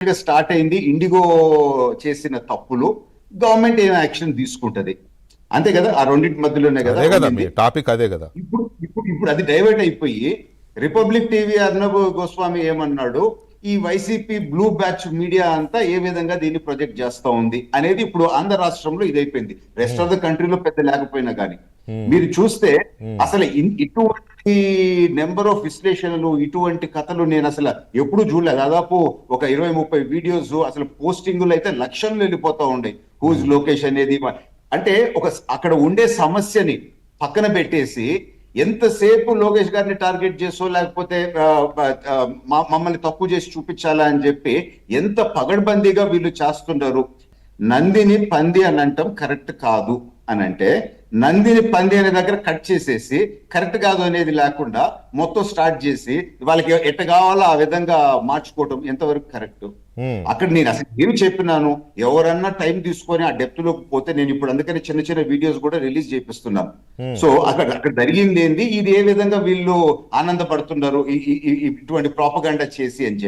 start అయింది IndiGo చేసిన తప్పులు గవర్నమెంట్ ఏం యాక్షన్ తీసుకుంటది అంతే కదా ఆ రెండింటి మధ్యలోనే కదా అదే కదా మీ టాపిక్ అదే కదా ఇప్పుడు అది డైవర్ట్ అయిపోయి రిపబ్లిక్ టీవీ అర్నబ్ గోస్వామి ఏమన్నాడు ఈ వైసీపీ బ్లూ బ్యాచ్ మీడియా అంతా ఏ విధంగా దీన్ని ప్రొజెక్ట్ చేస్తా ఉంది అనేది ఇప్పుడు ఆంధ్ర రాష్ట్రంలో ఇదైపోయింది రెస్ట్ ఆఫ్ ద కంట్రీలో పెద్ద లేకపోయినా కానీ మీరు చూస్తే అసలు ఇటువంటి నెంబర్ ఆఫ్ విశ్లేషణలు ఇటువంటి కథలు నేను అసలు ఎప్పుడు చూడలేదు దాదాపు ఒక 20-30 వీడియోస్ అసలు పోస్టింగులు అయితే లక్షలు వెళ్ళిపోతా ఉండే హూజ్ లోకేష్ అనేది అంటే అక్కడ ఉండే సమస్యని పక్కన పెట్టేసి ఎంతసేపు లోకేష్ గారిని టార్గెట్ చేసో లేకపోతే మమ్మల్ని తక్కువ చేసి చూపించాలా అని చెప్పి ఎంత పగడ్బందీగా వీళ్ళు చేస్తున్నారు నందిని పంది అని అంటాం కరెక్ట్ కాదు అని అంటే నందిని పంది అనే దగ్గర కట్ చేసేసి కరెక్ట్ కాదు అనేది లేకుండా మొత్తం స్టార్ట్ చేసి వాళ్ళకి ఎట్ట కావాలో ఆ విధంగా మార్చుకోవటం ఎంతవరకు కరెక్ట్ అక్కడ నేను అసలు ఏమి చెప్పినాను ఎవరన్నా టైం తీసుకొని ఆ డెప్త్ లోకి పోతే నేను ఇప్పుడు అందుకని చిన్న చిన్న వీడియోస్ కూడా రిలీజ్ చేపిస్తున్నాను సో అక్కడ జరిగింది ఏంది ఇది ఏ విధంగా వీళ్ళు ఆనందపడుతున్నారు ఇటువంటి ప్రాపగండా చేసి అని చెప్పి